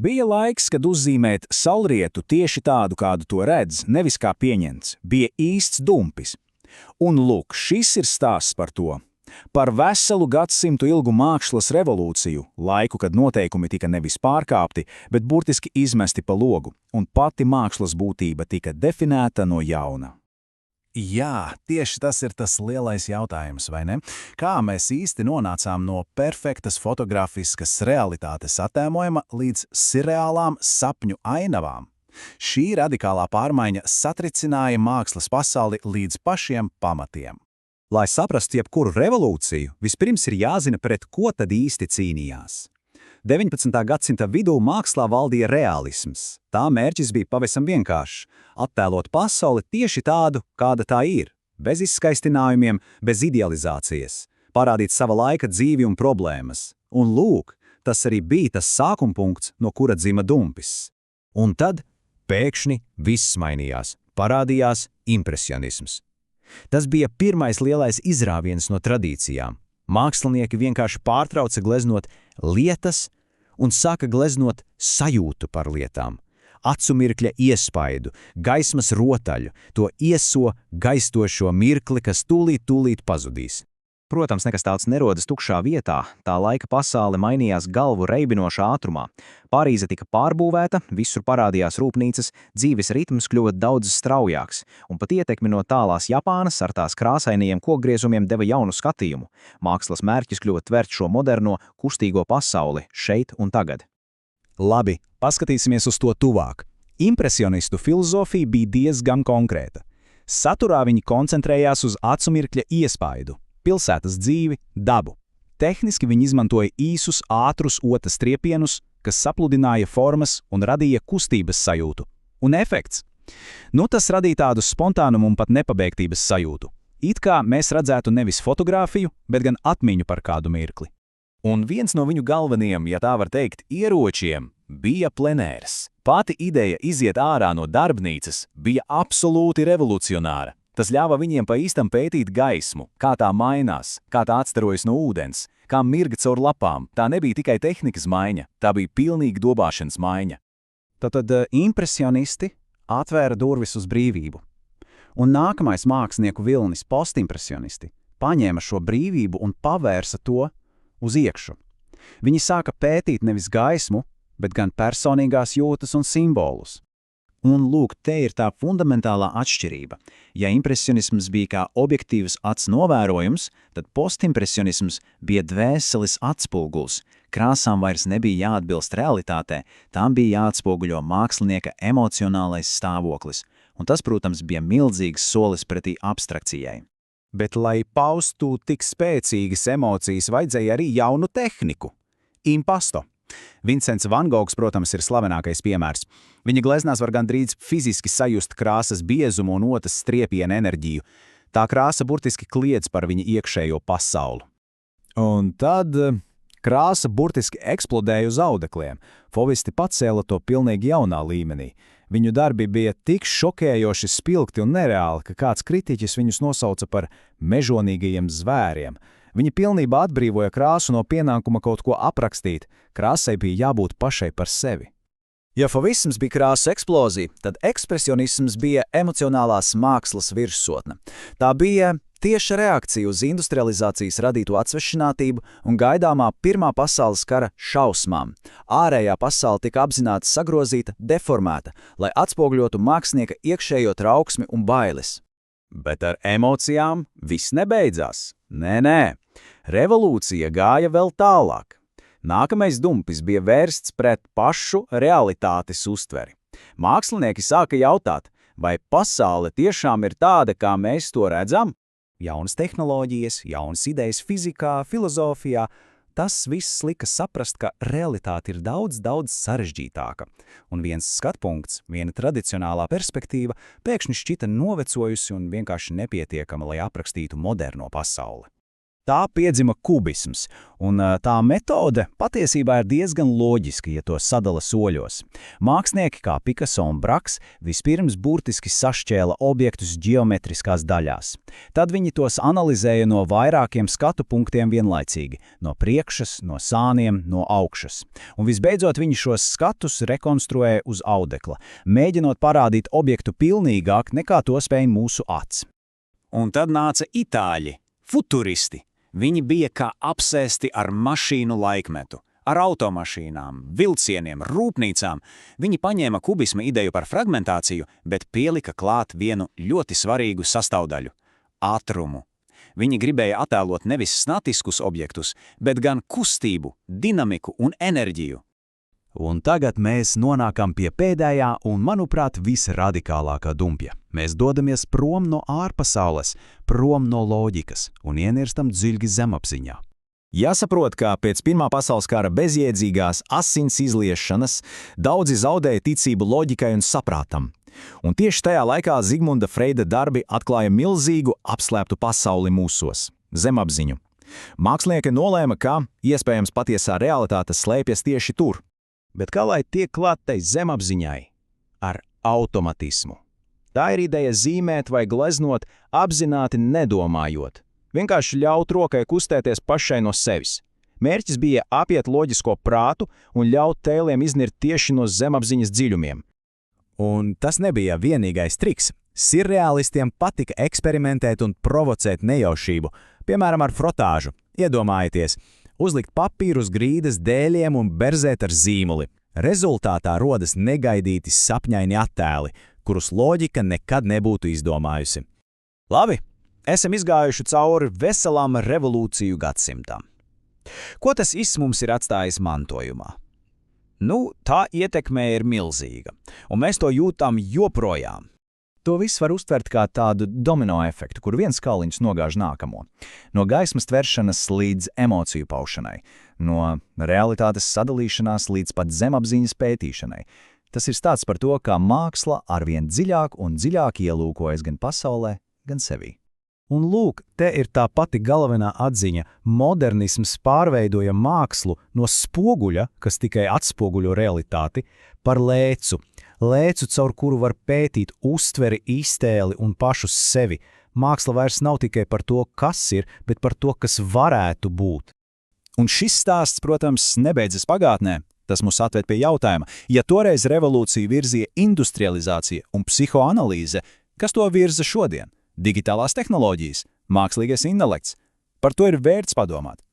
Bija laiks, kad uzzīmēt saulrietu tieši tādu, kādu to redz, nevis kā pieņemts, bija īsts dumpis. Un lūk, šis ir stāsts par to. Par veselu gadsimtu ilgu mākslas revolūciju, laiku, kad noteikumi tika nevis pārkāpti, bet burtiski izmesti pa logu, un pati mākslas būtība tika definēta no jauna. Jā, tieši tas ir tas lielais jautājums, vai ne? Kā mēs īsti nonācām no perfektas fotografiskas realitātes attēmojuma līdz sirreālām sapņu ainavām? Šī radikālā pārmaiņa satricināja mākslas pasauli līdz pašiem pamatiem. Lai saprastu jebkuru revolūciju, vispirms ir jāzina, pret ko tad īsti cīnījās. 19. gadsimta vidū mākslā valdīja realisms. Tā mērķis bija pavisam vienkāršs – attēlot pasauli tieši tādu, kāda tā ir, bez izskaistinājumiem, bez idealizācijas, parādīt sava laika dzīvi un problēmas. Un lūk, tas arī bija tas sākumpunkts, no kura dzima dumpis. Un tad pēkšņi viss mainījās, parādījās impresionisms. Tas bija pirmais lielais izrāviens no tradīcijām. Mākslinieki vienkārši pārtrauca gleznot lietas un sāka gleznot sajūtu par lietām. Acu mirkļa iespaidu, gaismas rotaļu, to ieso gaistošo mirkli, kas tūlīt pazudīs. Protams, nekas tāds nerodas tukšā vietā, tā laika pasaule mainījās galvu reibinošā ātrumā. Parīze tika pārbūvēta, visur parādījās rūpnīcas, dzīves ritms kļuva daudz straujāks, un pat ietekmi no tālās Japānas ar tās krāsainajiem kokgriezumiem deva jaunu skatījumu. Mākslas mērķis kļuva tvert šo moderno, kustīgo pasauli šeit un tagad. Labi, paskatīsimies uz to tuvāk. Impresionistu filozofija bija diezgan konkrēta. Saturā viņi koncentrējās uz acu mirkļa iespaidu. Pilsētas dzīvi, dabu. Tehniski viņi izmantoja īsus, ātrus otas triepienus, kas sapludināja formas un radīja kustības sajūtu. Un efekts? Tas radīja tādu spontānumu un pat nepabeigtības sajūtu. It kā mēs redzētu nevis fotogrāfiju, bet gan atmiņu par kādu mirkli. Un viens no viņu galvenajiem, ja tā var teikt, ieročiem bija plenērs. Pati ideja iziet ārā no darbnīcas bija absolūti revolucionāra. Tas ļāva viņiem pa īstam pētīt gaismu, kā tā mainās, kā tā atstarojas no ūdens, kā mirga caur lapām. Tā nebija tikai tehnikas maiņa, tā bija pilnīga dobāšanas maiņa. Tad impresionisti atvēra durvis uz brīvību. Un nākamais mākslinieku vilnis, postimpresionisti, paņēma šo brīvību un pavērsa to uz iekšu. Viņi sāka pētīt nevis gaismu, bet gan personīgās jūtas un simbolus. Un lūk, te ir tā fundamentālā atšķirība. Ja impresionisms bija kā objektīvs acs novērojums, tad postimpresionisms bija dvēseles atspoguls. Krāsām vairs nebija jāatbilst realitātē, tām bija jāatspoguļo mākslinieka emocionālais stāvoklis. Un tas, protams, bija milzīgs solis pretī abstrakcijai. Bet, lai paustu tik spēcīgas emocijas, vajadzēja arī jaunu tehniku – impasto. Vincents Van Gogs, protams, ir slavenākais piemērs. Viņa gleznās var gandrīz fiziski sajust krāsas biezumu un otas striepiena enerģiju. Tā krāsa burtiski kliedz par viņa iekšējo pasauli. Un tad krāsa burtiski eksplodēja uz audekliem. Fovisti pacēla to pilnīgi jaunā līmenī. Viņu darbi bija tik šokējoši spilgti un nereāli, ka kāds kritiķis viņus nosauca par mežonīgajiem zvēriem. Viņi pilnībā atbrīvoja krāsu no pienākuma kaut ko aprakstīt. Krāsai bija jābūt pašai par sevi. Ja fovisms bija krāsu eksplozija, tad ekspresionisms bija emocionālās mākslas virsotne. Tā bija tieša reakcija uz industrializācijas radīto atsvešinātību un gaidāmā Pirmā pasaules kara šausmām. Ārējā pasaule tika apzināti sagrozīta, deformēta, lai atspoguļotu mākslinieka iekšējo trauksmi un bailes. Bet ar emocijām viss nebeidzās. Nē. Revolūcija gāja vēl tālāk. Nākamais dumpis bija vērsts pret pašu realitātes uztveri. Mākslinieki sāka jautāt, vai pasaule tiešām ir tāda, kā mēs to redzam? Jaunas tehnoloģijas, jaunas idejas fizikā, filozofijā. Tas viss lika saprast, ka realitāte ir daudz sarežģītāka. Un viens skatpunkts, viena tradicionālā perspektīva pēkšņi šķita novecojusi un vienkārši nepietiekama, lai aprakstītu moderno pasauli. Tā piedzima kubisms, un tā metode patiesībā ir diezgan loģiska, ja to sadala soļos. Mākslinieki kā Picasso un Braks vispirms burtiski sašķēla objektus ģeometriskās daļās. Tad viņi tos analizēja no vairākiem skatu punktiem vienlaicīgi – no priekšas, no sāniem, no augšas. Un visbeidzot viņi šos skatus rekonstruēja uz audekla, mēģinot parādīt objektu pilnīgāk nekā to spēja mūsu acs. Un tad nāca itāļi, futuristi. Viņi bija kā apsēsti ar mašīnu laikmetu, ar automašīnām, vilcieniem, rūpnīcām. Viņi paņēma kubisma ideju par fragmentāciju, bet pielika klāt vienu ļoti svarīgu sastāvdaļu – ātrumu. Viņi gribēja attēlot nevis statiskus objektus, bet gan kustību, dinamiku un enerģiju. Un tagad mēs nonākam pie pēdējā un, manuprāt, visradikālākā dumpja. Mēs dodamies prom no ārpasaules, prom no loģikas un ienirstam dziļi zemapziņā. Jāsaprot, ka pēc Pirmā pasaules kara bezjēdzīgās asins izliešanas daudzi zaudēja ticību loģikai un saprātam. Un tieši tajā laikā Zigmunda Freida darbi atklāja milzīgu apslēptu pasauli mūsos – zemapziņu. Mākslinieki nolēma, ka iespējams patiesā realitāte slēpjas tieši tur. Bet kā lai tiek klāt tai zemapziņai? Ar automatismu. Tā ir ideja zīmēt vai gleznot, apzināti nedomājot. Vienkārši ļaut rokai kustēties pašai no sevis. Mērķis bija apiet loģisko prātu un ļaut tēliem iznirt tieši no zemapziņas dziļumiem. Un tas nebija vienīgais triks. Sirreālistiem patika eksperimentēt un provocēt nejaušību, piemēram ar frotāžu. Iedomājieties, uzlikt papīru uz grīdas dēļiem un berzēt ar zīmuli. Rezultātā rodas negaidīti sapņaini attēli, kurus loģika nekad nebūtu izdomājusi. Labi, esam izgājuši cauri veselām revolūciju gadsimtam. Ko tas mums ir atstājis mantojumā? Tā ietekme ir milzīga, un mēs to jūtam joprojām. To viss var uztvert kā tādu domino efektu, kur viens skaliņš nogāž nākamo. No gaismas tveršanas līdz emociju paušanai, no realitātes sadalīšanās līdz pat zemapziņas pētīšanai. Tas ir stāsts par to, kā māksla arvien dziļāk un dziļāk ielūkojas gan pasaulē, gan sevī. Un lūk, te ir tā pati galvenā atziņa. Modernisms pārveidoja mākslu no spoguļa, kas tikai atspoguļo realitāti, par lēcu. Lēcu, caur kuru var pētīt uztveri, iztēli un pašu sevi. Māksla vairs nav tikai par to, kas ir, bet par to, kas varētu būt. Un šis stāsts, protams, nebeidzas pagātnē. Tas mūs atved pie jautājuma, ja toreiz revolūciju virzīja industrializācija un psihoanalīze, kas to virza šodien? Digitālās tehnoloģijas, mākslīgais intelekts. Par to ir vērts padomāt.